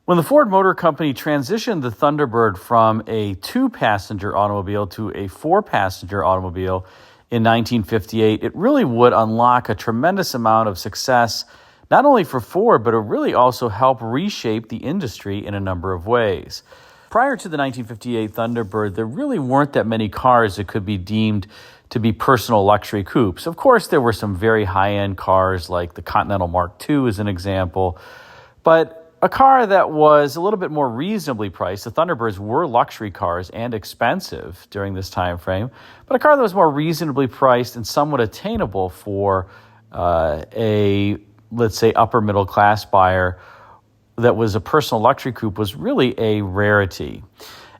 When the Ford Motor Company transitioned the Thunderbird from a two-passenger automobile to a four-passenger automobile in 1958, it really would unlock a tremendous amount of success, not only for Ford, but it really also helped reshape the industry in a number of ways. Prior to the 1958 Thunderbird, there really weren't that many cars that could be deemed to be personal luxury coupes. Of course, there were some very high-end cars like the Continental Mark II as an example, but a car that was a little bit more reasonably priced. The Thunderbirds were luxury cars and expensive during this time frame, but a car that was more reasonably priced and somewhat attainable for a, let's say, upper middle class buyer that was a personal luxury coupe was really a rarity.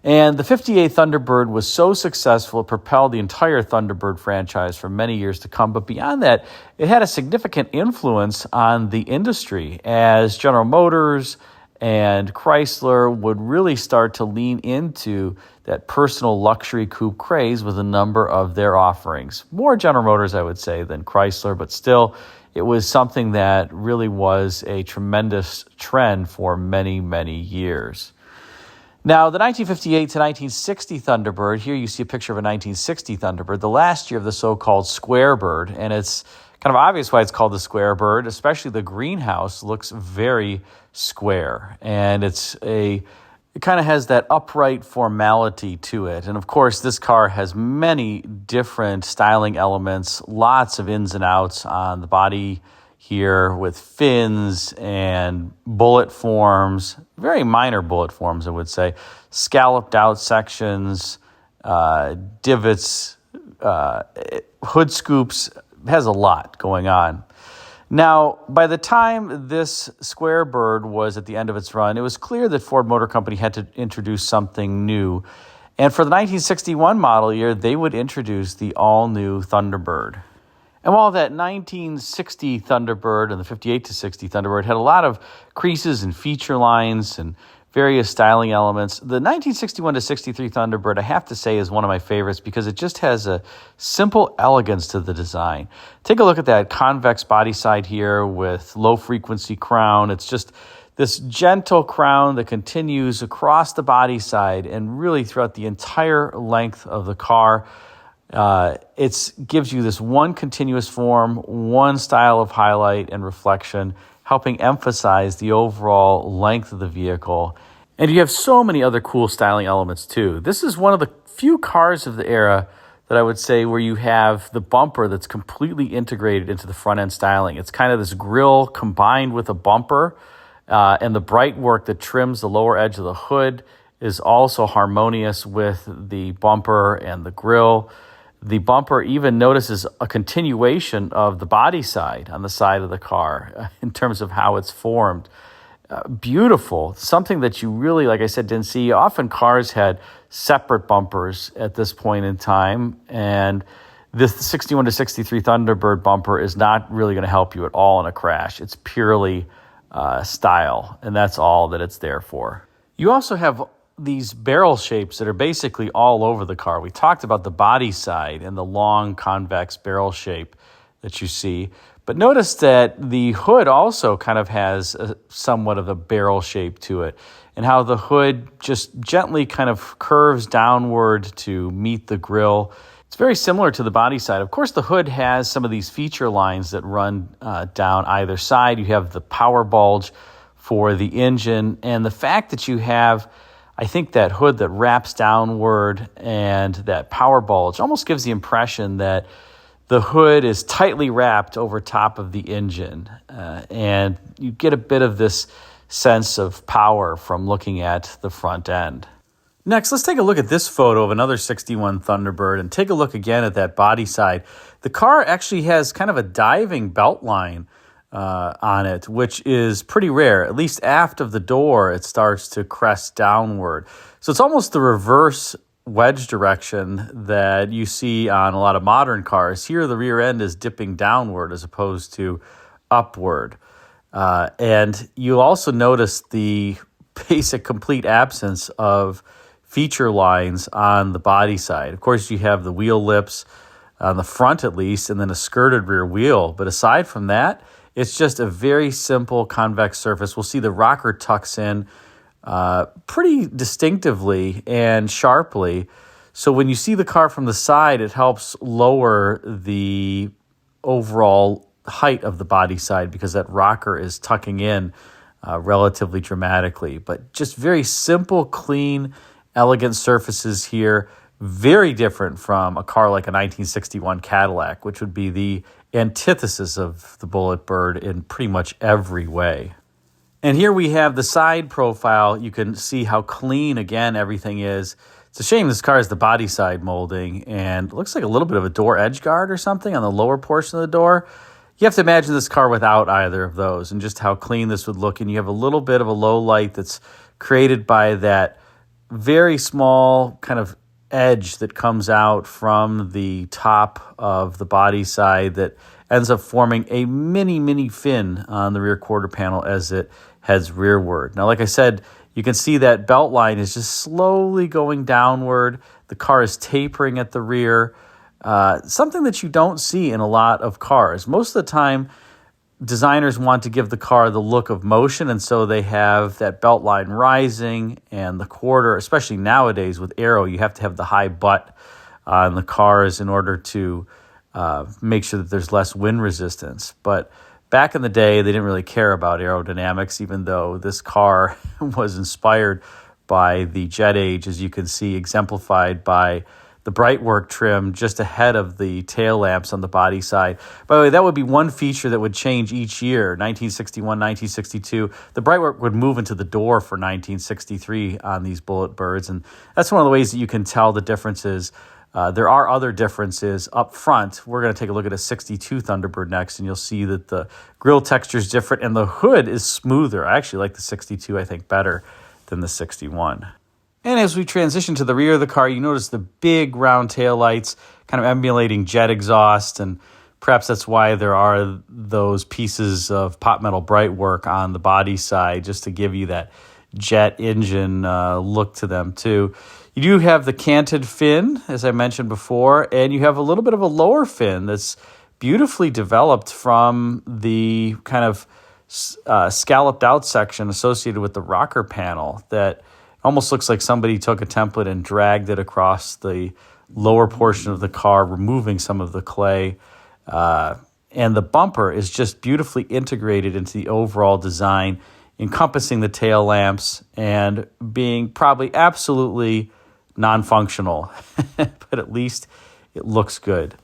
And the 58 Thunderbird was so successful, it propelled the entire Thunderbird franchise for many years to come. But beyond that, it had a significant influence on the industry as General Motors and Chrysler would really start to lean into that personal luxury coupe craze with a number of their offerings. More General Motors, I would say, than Chrysler, but still, it was something that really was a tremendous trend for many, many years. Now, the 1958 to 1960 Thunderbird, here you see a picture of a 1960 Thunderbird, the last year of the so-called Square Bird, and it's kind of obvious why it's called the Square Bird, especially the greenhouse looks very square, and it kind of has that upright formality to it. And of course, this car has many different styling elements, lots of ins and outs on the body here with fins and bullet forms, very minor bullet forms, I would say, scalloped out sections, divots, hood scoops, has a lot going on. Now, by the time this Square Bird was at the end of its run, it was clear that Ford Motor Company had to introduce something new. And for the 1961 model year, they would introduce the all-new Thunderbird. And while that 1960 Thunderbird and the 58 to 60 Thunderbird had a lot of creases and feature lines and various styling elements, the 1961 to 63 Thunderbird, I have to say, is one of my favorites because it just has a simple elegance to the design. Take a look at that convex body side here with low-frequency crown. It's just this gentle crown that continues across the body side and really throughout the entire length of the car. It gives you this one continuous form, one style of highlight and reflection, helping emphasize the overall length of the vehicle. And you have so many other cool styling elements too. This is one of the few cars of the era that I would say where you have the bumper that's completely integrated into the front end styling. It's kind of this grille combined with a bumper, and the bright work that trims the lower edge of the hood is also harmonious with the bumper and the grille. The bumper even notices a continuation of the body side on the side of the car in terms of how it's formed. Beautiful, something that you really, like I said, didn't see. Often cars had separate bumpers at this point in time, and this 61 to 63 Thunderbird bumper is not really going to help you at all in a crash. It's purely style, and that's all that it's there for. You also have these barrel shapes that are basically all over the car. We talked about the body side and the long convex barrel shape that you see, but notice that the hood also kind of has somewhat of a barrel shape to it, and how the hood just gently kind of curves downward to meet the grille. It's very similar to the body side. Of course, the hood has some of these feature lines that run down either side. You have the power bulge for the engine, and the fact that you have, I think, that hood that wraps downward and that power bulge almost gives the impression that the hood is tightly wrapped over top of the engine, and you get a bit of this sense of power from looking at the front end. Next, let's take a look at this photo of another 61 Thunderbird and take a look again at that body side. The car actually has kind of a diving belt line on it, which is pretty rare. At least aft of the door, it starts to crest downward. So it's almost the reverse wedge direction that you see on a lot of modern cars. Here, the rear end is dipping downward as opposed to upward. And you'll also notice the basic complete absence of feature lines on the body side. Of course, you have the wheel lips on the front at least, and then a skirted rear wheel. But aside from that, it's just a very simple convex surface. We'll see the rocker tucks in pretty distinctively and sharply. So when you see the car from the side, it helps lower the overall height of the body side because that rocker is tucking in relatively dramatically. But just very simple, clean, elegant surfaces here. Very different from a car like a 1961 Cadillac, which would be the antithesis of the Bullet Bird in pretty much every way. And here we have the side profile. You can see how clean, again, everything is. It's a shame this car has the body side molding and it looks like a little bit of a door edge guard or something on the lower portion of the door. You have to imagine this car without either of those and just how clean this would look. And you have a little bit of a low light that's created by that very small kind of edge that comes out from the top of the body side that ends up forming a mini fin on the rear quarter panel as it heads rearward. Now, like I said, you can see that belt line is just slowly going downward. The car is tapering at the rear, something that you don't see in a lot of cars. Most of the time, designers want to give the car the look of motion, and so they have that belt line rising and the quarter, especially nowadays with aero, you have to have the high butt on the cars in order to make sure that there's less wind resistance. But back in the day, they didn't really care about aerodynamics, even though this car was inspired by the jet age, as you can see exemplified by the Brightwork trim just ahead of the tail lamps on the body side. By the way, that would be one feature that would change each year. 1961, 1962, the Brightwork would move into the door for 1963 on these Bullet Birds, and that's one of the ways that you can tell the differences. There are other differences up front. We're going to take a look at a 62 Thunderbird next, and you'll see that the grille texture is different, and the hood is smoother. I actually like the 62, I think, better than the 61. And as we transition to the rear of the car, you notice the big round taillights kind of emulating jet exhaust, and perhaps that's why there are those pieces of pot metal Brightwork on the body side, just to give you that jet engine look to them too. You do have the canted fin, as I mentioned before, and you have a little bit of a lower fin that's beautifully developed from the kind of scalloped out section associated with the rocker panel that almost looks like somebody took a template and dragged it across the lower portion of the car, removing some of the clay. And the bumper is just beautifully integrated into the overall design, encompassing the tail lamps and being probably absolutely non-functional, but at least it looks good.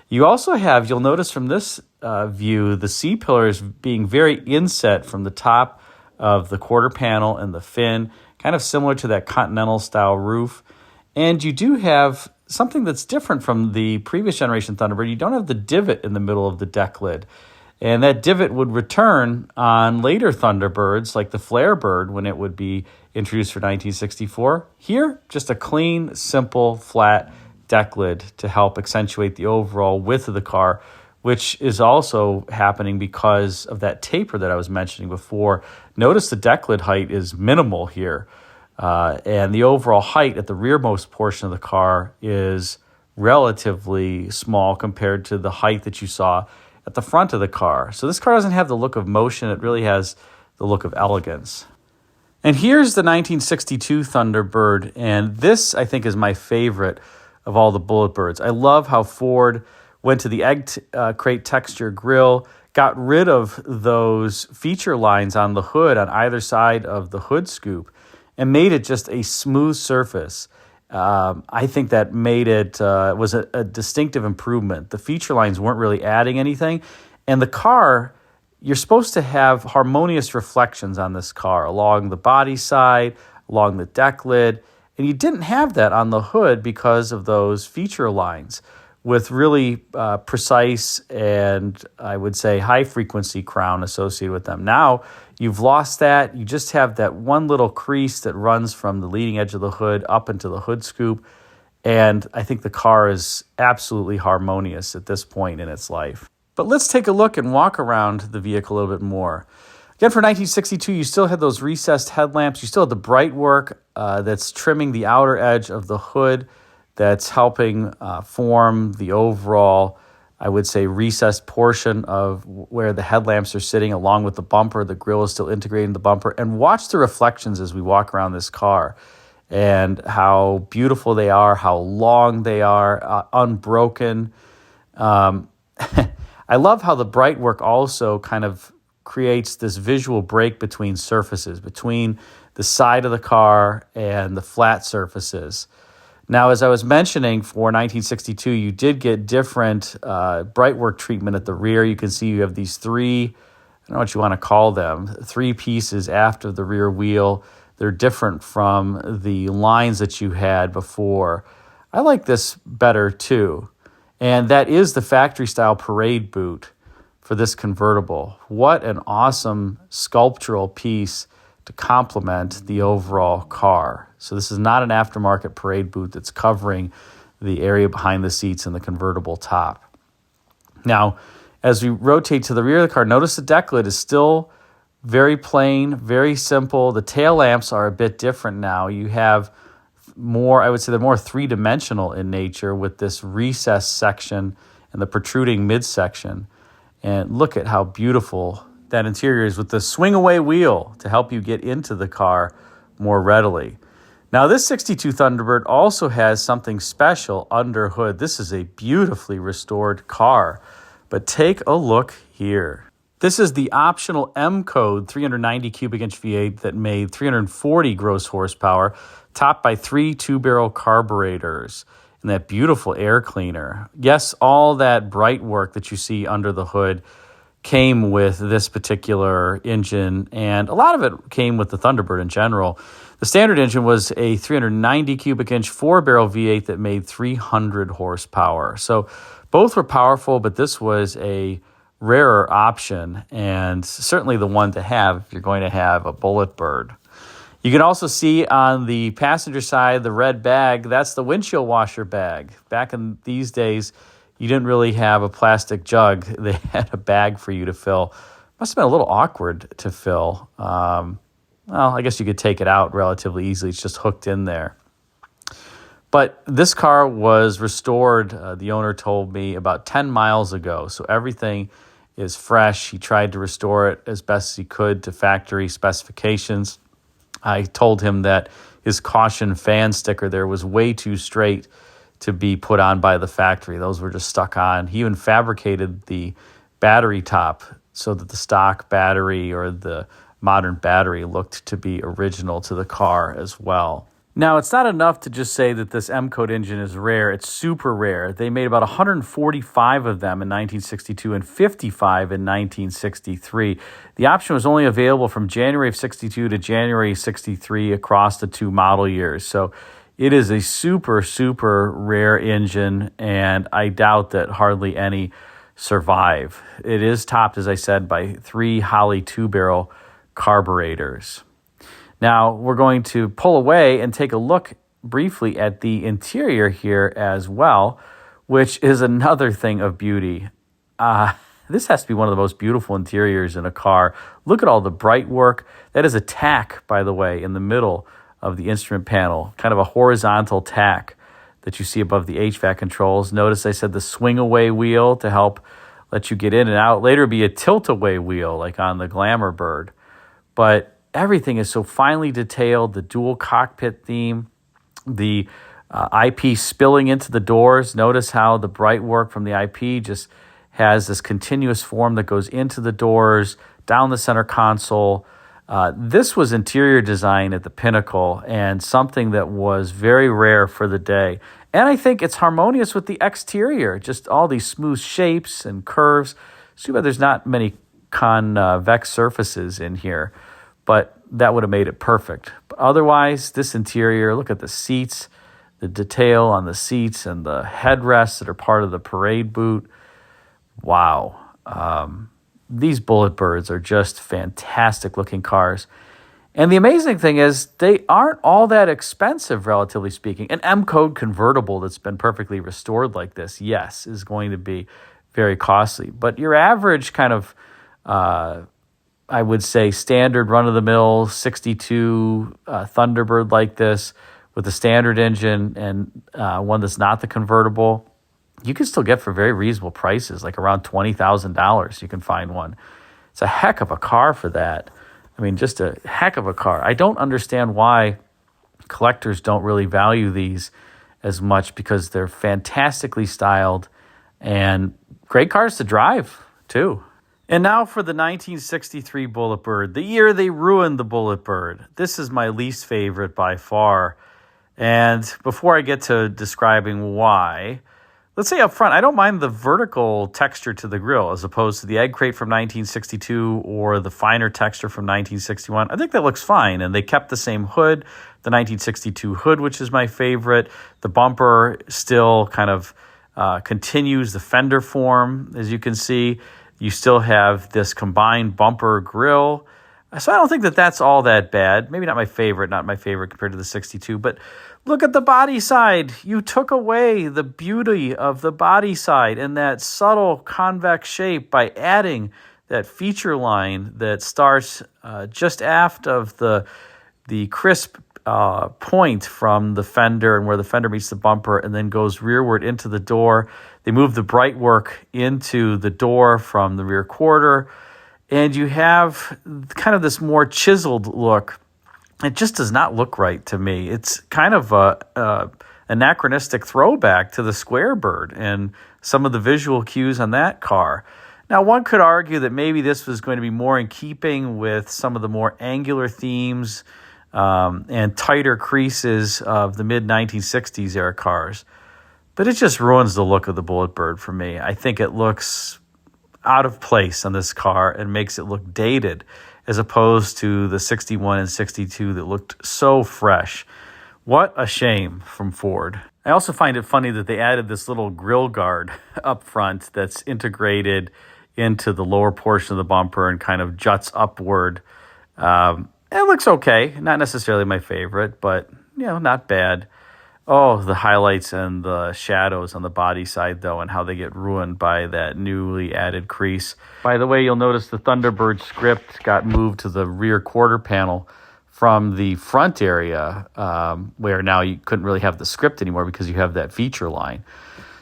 You also have, you'll notice from this view, the C-pillars being very inset from the top of the quarter panel and the fin, kind of similar to that Continental style roof. And you do have something that's different from the previous generation Thunderbird. You don't have the divot in the middle of the deck lid. And that divot would return on later Thunderbirds, like the Flare Bird, when it would be introduced for 1964. Here, just a clean, simple, flat deck lid to help accentuate the overall width of the car, which is also happening because of that taper that I was mentioning before. Notice the deck lid height is minimal here, and the overall height at the rearmost portion of the car is relatively small compared to the height that you saw at the front of the car. So this car doesn't have the look of motion, it really has the look of elegance. And here's the 1962 Thunderbird, and this, I think, is my favorite of all the Bullet Birds. I love how Ford went to the egg crate texture grille, got rid of those feature lines on the hood on either side of the hood scoop, and made it just a smooth surface. I think that made it was a distinctive improvement. The feature lines weren't really adding anything, and the car, you're supposed to have harmonious reflections on this car along the body side, along the deck lid, and you didn't have that on the hood because of those feature lines with really precise and, I would say, high-frequency crown associated with them. Now, you've lost that. You just have that one little crease that runs from the leading edge of the hood up into the hood scoop, and I think the car is absolutely harmonious at this point in its life. But let's take a look and walk around the vehicle a little bit more. Again, for 1962, you still had those recessed headlamps. You still had the Brightwork that's trimming the outer edge of the hood, that's helping form the overall, I would say, recessed portion of where the headlamps are sitting along with the bumper. The grille is still integrated in the bumper. And watch the reflections as we walk around this car and how beautiful they are, how long they are, unbroken. I love how the bright work also kind of creates this visual break between surfaces, between the side of the car and the flat surfaces. Now, as I was mentioning, for 1962, you did get different bright work treatment at the rear. You can see you have these three, I don't know what you want to call them, three pieces after the rear wheel. They're different from the lines that you had before. I like this better too. And that is the factory style parade boot for this convertible. What an awesome sculptural piece to complement the overall car. So this is not an aftermarket parade boot that's covering the area behind the seats and the convertible top. Now, as we rotate to the rear of the car, notice the deck lid is still very plain, very simple. The tail lamps are a bit different now. You have more, I would say they're more three-dimensional in nature with this recessed section and the protruding midsection. And look at how beautiful that interior is with the swing-away wheel to help you get into the car more readily. Now, this 62 Thunderbird also has something special under hood. This is a beautifully restored car, but take a look here. This is the optional M code 390 cubic inch V8 that made 340 gross horsepower, topped by 3 two-barrel carburetors and that beautiful air cleaner. Yes, all that bright work that you see under the hood came with this particular engine, and a lot of it came with the Thunderbird in general. The standard engine was a 390 cubic inch 4-barrel V8 that made 300 horsepower. So both were powerful, but this was a rarer option and certainly the one to have if you're going to have a Bullet Bird. You can also see on the passenger side the red bag. That's the windshield washer bag. Back in these days, you didn't really have a plastic jug. They had a bag for you to fill. Must have been a little awkward to fill. Well, I guess you could take it out relatively easily. It's just hooked in there. But this car was restored, the owner told me, about 10 miles ago. So everything is fresh. He tried to restore it as best as he could to factory specifications. I told him that his caution fan sticker there was way too straight to be put on by the factory. Those were just stuck on. He even fabricated the battery top so that the stock battery or the modern battery looked to be original to the car as well. Now, it's not enough to just say that this M-Code engine is rare. It's super rare. They made about 145 of them in 1962 and 55 in 1963. The option was only available from January of 62 to January 63 across the two model years. So it is a super, super rare engine, and I doubt that hardly any survive. It is topped, as I said, by 3 Holley 2-barrel carburetors. Now, we're going to pull away and take a look briefly at the interior here as well, which is another thing of beauty. This has to be one of the most beautiful interiors in a car. Look at all the bright work. That is a tack, by the way, in the middle of the instrument panel, kind of a horizontal tack that you see above the HVAC controls. Notice I said the swing-away wheel to help let you get in and out. Later, it'd be a tilt-away wheel like on the Glamour Bird. But everything is so finely detailed, the dual cockpit theme, the IP spilling into the doors. Notice how the bright work from the IP just has this continuous form that goes into the doors, down the center console. This was interior design at the pinnacle and something that was very rare for the day. And I think it's harmonious with the exterior, just all these smooth shapes and curves. It's too bad there's not many convex surfaces in here, but that would have made it perfect. But otherwise, this interior, look at the seats, the detail on the seats and the headrests that are part of the parade boot. Wow. These Bullet Birds are just fantastic looking cars. And the amazing thing is they aren't all that expensive, relatively speaking. An M-Code convertible that's been perfectly restored like this, yes, is going to be very costly. But your average kind of I would say standard run-of-the-mill 62 Thunderbird like this with a standard engine and one that's not the convertible, you can still get for very reasonable prices, like around $20,000 you can find one. It's a heck of a car for that. I mean, just a heck of a car. I don't understand why collectors don't really value these as much, because they're fantastically styled and great cars to drive too. And now for the 1963 Bullet Bird, the year they ruined the Bullet Bird. This is my least favorite by far. And before I get to describing why, let's say up front, I don't mind the vertical texture to the grille as opposed to the egg crate from 1962 or the finer texture from 1961. I think that looks fine, and they kept the same hood, the 1962 hood, which is my favorite. The bumper still kind of continues the fender form, as you can see. You still have this combined bumper grille. So I don't think that that's all that bad. Maybe not my favorite compared to the 62, but look at the body side. You took away the beauty of the body side and that subtle convex shape by adding that feature line that starts just aft of the crisp point from the fender and where the fender meets the bumper, and then goes rearward into the door. They move the bright work into the door from the rear quarter, and you have kind of this more chiseled look. It just does not look right to me. It's kind of a anachronistic throwback to the Square Bird and some of the visual cues on that car. Now, one could argue that maybe this was going to be more in keeping with some of the more angular themes and tighter creases of the mid-1960s era cars. But it just ruins the look of the Bullet Bird for me. I think it looks out of place on this car and makes it look dated, as opposed to the 61 and 62 that looked so fresh. What a shame from Ford. I also find it funny that they added this little grill guard up front that's integrated into the lower portion of the bumper and kind of juts upward. It looks okay. Not necessarily my favorite, but, not bad. Oh, the highlights and the shadows on the body side, though, and how they get ruined by that newly added crease. By the way, you'll notice the Thunderbird script got moved to the rear quarter panel from the front area, where now you couldn't really have the script anymore because you have that feature line.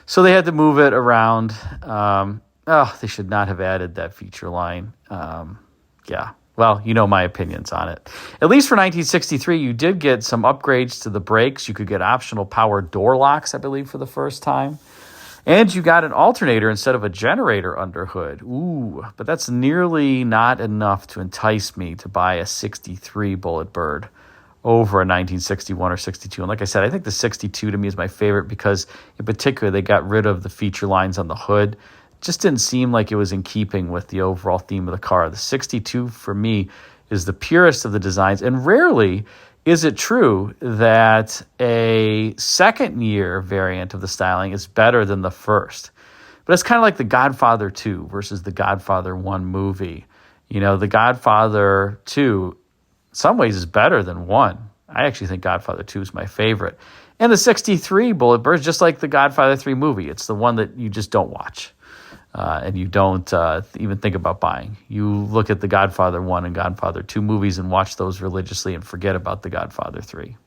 So they had to move it around. They should not have added that feature line. Well, you know my opinions on it. At least for 1963, you did get some upgrades to the brakes. You could get optional power door locks, I believe, for the first time. And you got an alternator instead of a generator under hood. Ooh, but that's nearly not enough to entice me to buy a 63 Bullet Bird over a 1961 or 62. And like I said, I think the 62 to me is my favorite because, in particular, they got rid of the feature lines on the hood. Just didn't seem like it was in keeping with the overall theme of the car. The 62, for me, is the purest of the designs, and rarely is it true that a second-year variant of the styling is better than the first. But it's kind of like The Godfather 2 versus The Godfather 1 movie. The Godfather 2, in some ways, is better than 1. I actually think Godfather 2 is my favorite. And the 63 Bullet Bird is just like The Godfather 3 movie. It's the one that you just don't watch. And you don't even think about buying. You look at the Godfather 1 and Godfather 2 movies and watch those religiously and forget about the Godfather 3.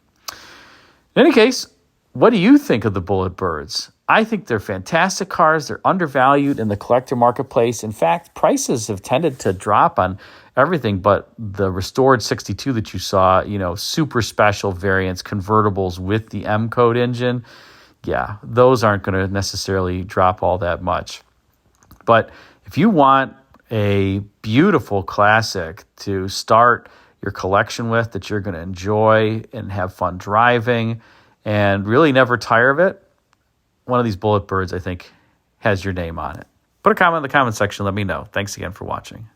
In any case, what do you think of the Bullet Birds? I think they're fantastic cars. They're undervalued in the collector marketplace. In fact, prices have tended to drop on everything but the restored 62 that you saw, super special variants, convertibles with the M-Code engine. Yeah, those aren't going to necessarily drop all that much. But if you want a beautiful classic to start your collection with that you're going to enjoy and have fun driving and really never tire of it, one of these Bullet Birds, I think, has your name on it. Put a comment in the comment section. Let me know. Thanks again for watching.